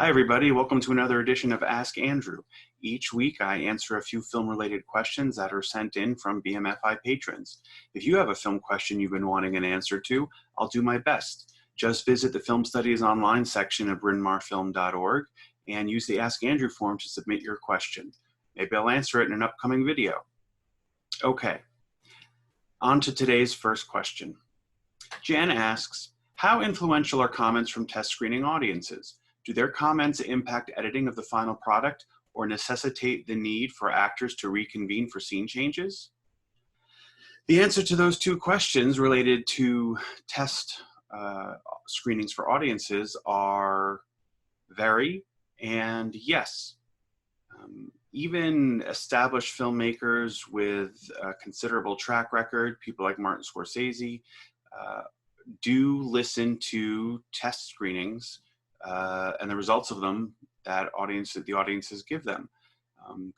Hi, everybody. Welcome to another edition of Ask Andrew. Each week, I answer a few film-related questions that are sent in from BMFI patrons. If you have a film question you've been wanting an answer to, I'll do my best. Just visit the Film Studies Online section of brynmarfilm.org and use the Ask Andrew form to submit your question. Maybe I'll answer it in an upcoming video. Okay, on to today's first question. Jan asks, how influential are comments from test screening audiences? Do their comments impact editing of the final product or necessitate the need for actors to reconvene for scene changes? The answer to those two questions related to test screenings for audiences are vary and yes. Even established filmmakers with a considerable track record, people like Martin Scorsese, do listen to test screenings and the results of them that the audiences give them.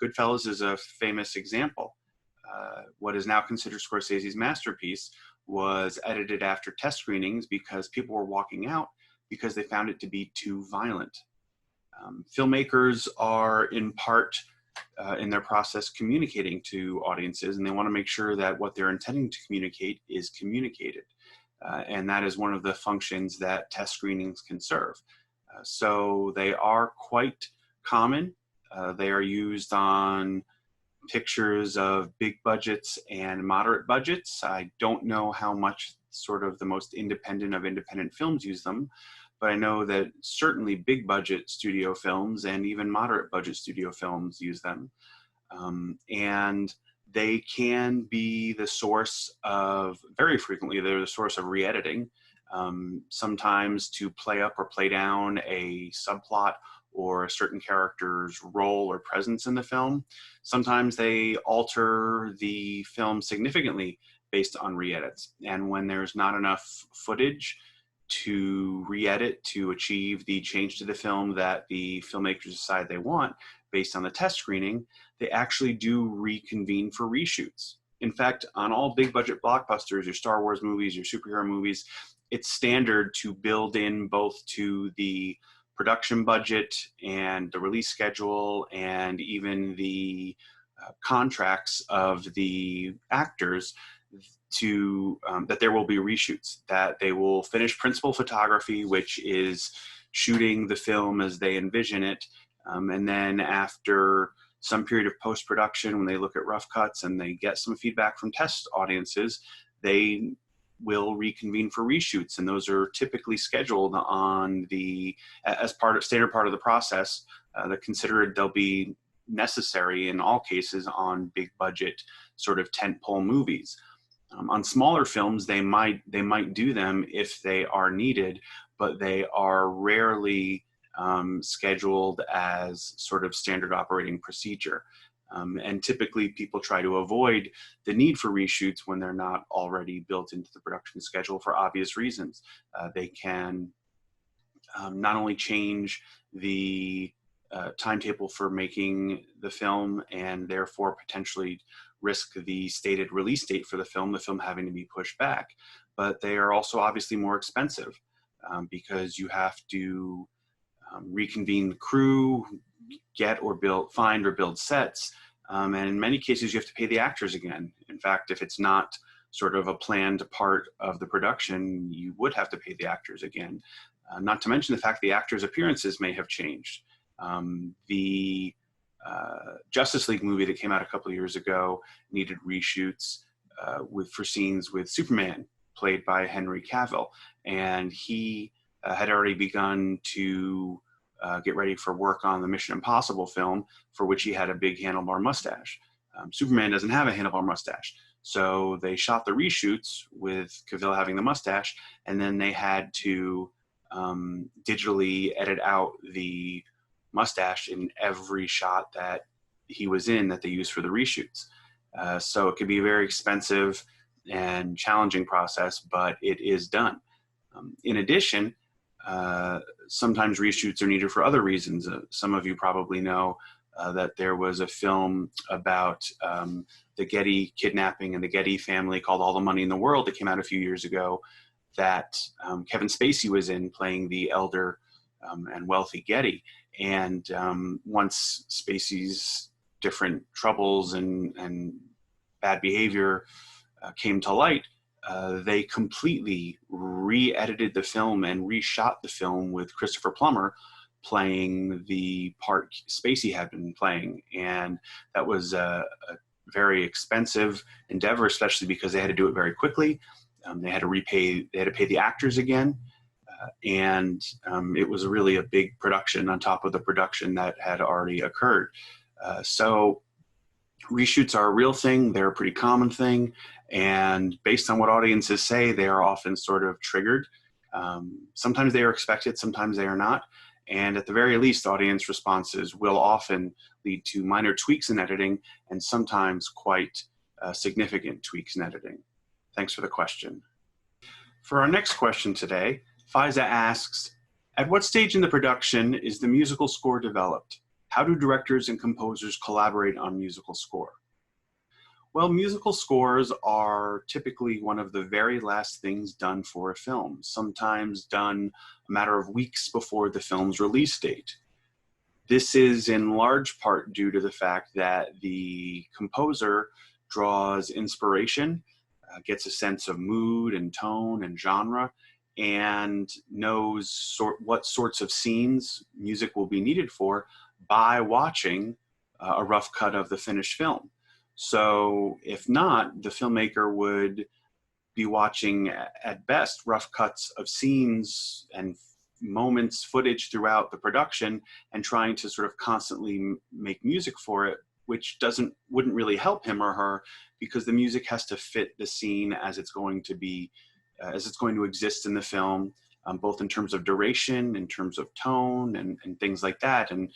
Goodfellas is a famous example. What is now considered Scorsese's masterpiece was edited after test screenings because people were walking out because they found it to be too violent. Filmmakers are in part in their process communicating to audiences, and they want to make sure that what they're intending to communicate is communicated. And that is one of the functions that test screenings can serve. So they are quite common. They are used on pictures of big budgets and moderate budgets. I don't know how much sort of the most independent of independent films use them, but I know that certainly big budget studio films and even moderate budget studio films use them. And they can be the source of, very frequently, they're the source of re-editing. Sometimes to play up or play down a subplot or a certain character's role or presence in the film. Sometimes they alter the film significantly based on re-edits. And when there's not enough footage to re-edit to achieve the change to the film that the filmmakers decide they want based on the test screening, they actually do reconvene for reshoots. In fact, on all big budget blockbusters, your Star Wars movies, your superhero movies, it's standard to build in both to the production budget and the release schedule and even the contracts of the actors to that there will be reshoots, that they will finish principal photography, which is shooting the film as they envision it. And then after some period of post-production, when they look at rough cuts and they get some feedback from test audiences, they will reconvene for reshoots, and those are typically scheduled on as standard part of the process. They'll be necessary in all cases on big budget sort of tentpole movies. On smaller films, they might do them if they are needed, but they are rarely scheduled as sort of standard operating procedure. And typically people try to avoid the need for reshoots when they're not already built into the production schedule for obvious reasons. They can not only change the timetable for making the film and therefore potentially risk the stated release date for the film having to be pushed back, but they are also obviously more expensive because you have to reconvene the crew, find or build sets, and in many cases you have to pay the actors again. In fact, if it's not sort of a planned part of the production, you would have to pay the actors again. Not to mention the fact the actors' appearances may have changed. The Justice League movie that came out a couple of years ago needed reshoots for scenes with Superman, played by Henry Cavill, and he had already begun to get ready for work on the Mission Impossible film, for which he had a big handlebar mustache. Superman doesn't have a handlebar mustache. So they shot the reshoots with Cavill having the mustache, and then they had to digitally edit out the mustache in every shot that he was in that they used for the reshoots. So it could be a very expensive and challenging process, but it is done. In addition, sometimes reshoots are needed for other reasons. Some of you probably know that there was a film about the Getty kidnapping and the Getty family called All the Money in the World that came out a few years ago that Kevin Spacey was in, playing the elder and wealthy Getty. And once Spacey's different troubles and bad behavior came to light, they completely re-edited the film and reshot the film with Christopher Plummer playing the part Spacey had been playing. And that was a very expensive endeavor, especially because they had to do it very quickly. They had to pay the actors again. And it was really a big production on top of the production that had already occurred. So reshoots are a real thing. They're a pretty common thing. And based on what audiences say, they are often sort of triggered. Sometimes they are expected, sometimes they are not. And at the very least, audience responses will often lead to minor tweaks in editing and sometimes quite significant tweaks in editing. Thanks for the question. For our next question today, Faiza asks, at what stage in the production is the musical score developed? How do directors and composers collaborate on musical score? Well, musical scores are typically one of the very last things done for a film, sometimes done a matter of weeks before the film's release date. This is in large part due to the fact that the composer draws inspiration, gets a sense of mood and tone and genre, and knows what sorts of scenes music will be needed for by watching a rough cut of the finished film. So if not, the filmmaker would be watching at best rough cuts of scenes and moments, footage throughout the production, and trying to sort of constantly make music for it, which wouldn't really help him or her, because the music has to fit the scene as it's going to be, as it's going to exist in the film, both in terms of duration, in terms of tone, and things like that. And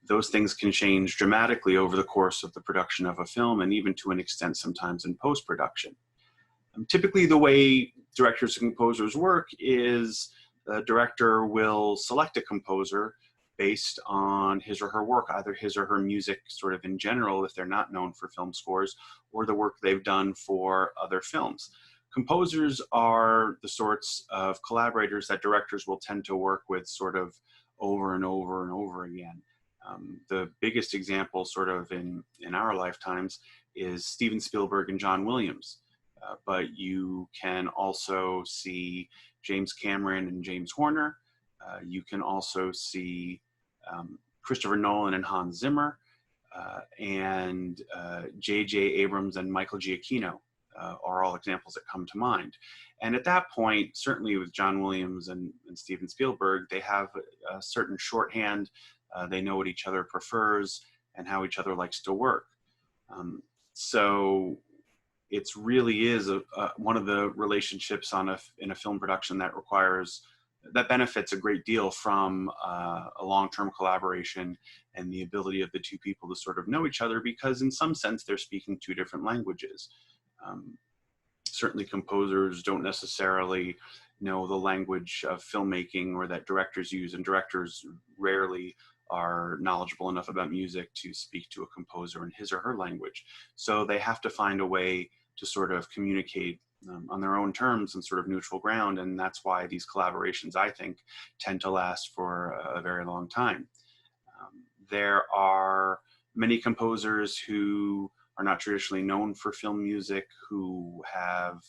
those things can change dramatically over the course of the production of a film, and even to an extent sometimes in post-production. Typically the way directors and composers work is the director will select a composer based on his or her work, either his or her music sort of in general if they're not known for film scores, or the work they've done for other films. Composers are the sorts of collaborators that directors will tend to work with sort of over and over and over again. The biggest example sort of in our lifetimes is Steven Spielberg and John Williams. But you can also see James Cameron and James Horner. You can also see Christopher Nolan and Hans Zimmer, and J.J. Abrams and Michael Giacchino are all examples that come to mind. And at that point, certainly with John Williams and Steven Spielberg, they have a certain shorthand. They know what each other prefers and how each other likes to work. So it really is one of the relationships in a film production that benefits a great deal from a long-term collaboration and the ability of the two people to sort of know each other, because in some sense they're speaking two different languages. Certainly composers don't necessarily know the language of filmmaking or that directors use, and directors rarely are knowledgeable enough about music to speak to a composer in his or her language. So they have to find a way to sort of communicate on their own terms and sort of neutral ground. And that's why these collaborations, I think, tend to last for a very long time. There are many composers who are not traditionally known for film music who have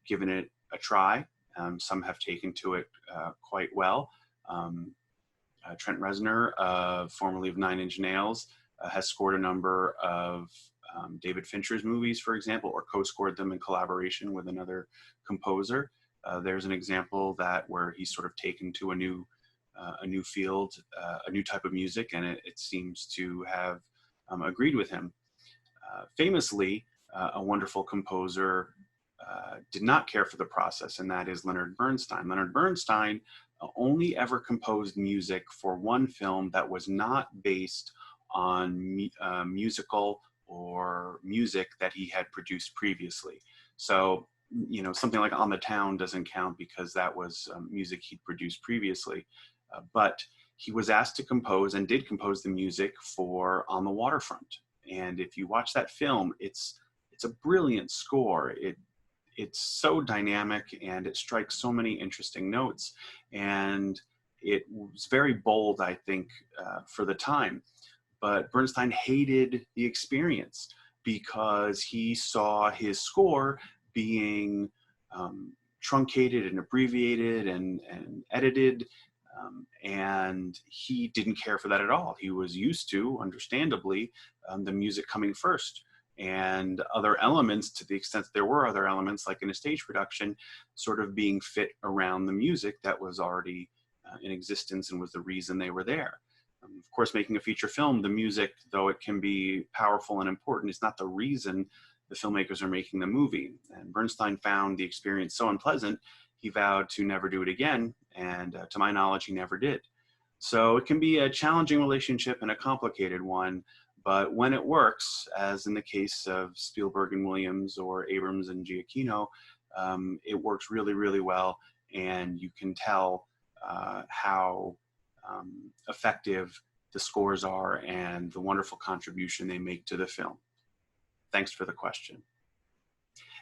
given it a try. Some have taken to it quite well. Trent Reznor, formerly of Nine Inch Nails, has scored a number of David Fincher's movies, for example, or co-scored them in collaboration with another composer. There's an example where he's sort of taken to a new field, a new type of music, and it seems to have agreed with him. Famously, a wonderful composer did not care for the process, and that is Leonard Bernstein. Leonard Bernstein only ever composed music for one film that was not based on musical or music that he had produced previously. So, something like On the Town doesn't count because that was music he'd produced previously. But he was asked to compose and did compose the music for On the Waterfront. And if you watch that film, it's a brilliant score. It's so dynamic and it strikes so many interesting notes. And it was very bold, I think, for the time. But Bernstein hated the experience because he saw his score being truncated and abbreviated and edited, and he didn't care for that at all. He was used to, understandably, the music coming first, and other elements, to the extent that there were other elements, like in a stage production, sort of being fit around the music that was already in existence and was the reason they were there. Of course, making a feature film, the music, though it can be powerful and important, is not the reason the filmmakers are making the movie. And Bernstein found the experience so unpleasant, he vowed to never do it again. And to my knowledge, he never did. So it can be a challenging relationship and a complicated one. But when it works, as in the case of Spielberg and Williams or Abrams and Giacchino, it works really, really well. And you can tell how effective the scores are and the wonderful contribution they make to the film. Thanks for the question.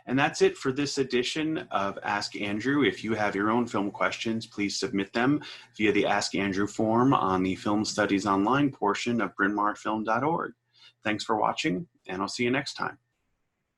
And that's it for this edition of Ask Andrew. If you have your own film questions, please submit them via the Ask Andrew form on the Film Studies Online portion of brynmarfilm.org. Thanks for watching, and I'll see you next time.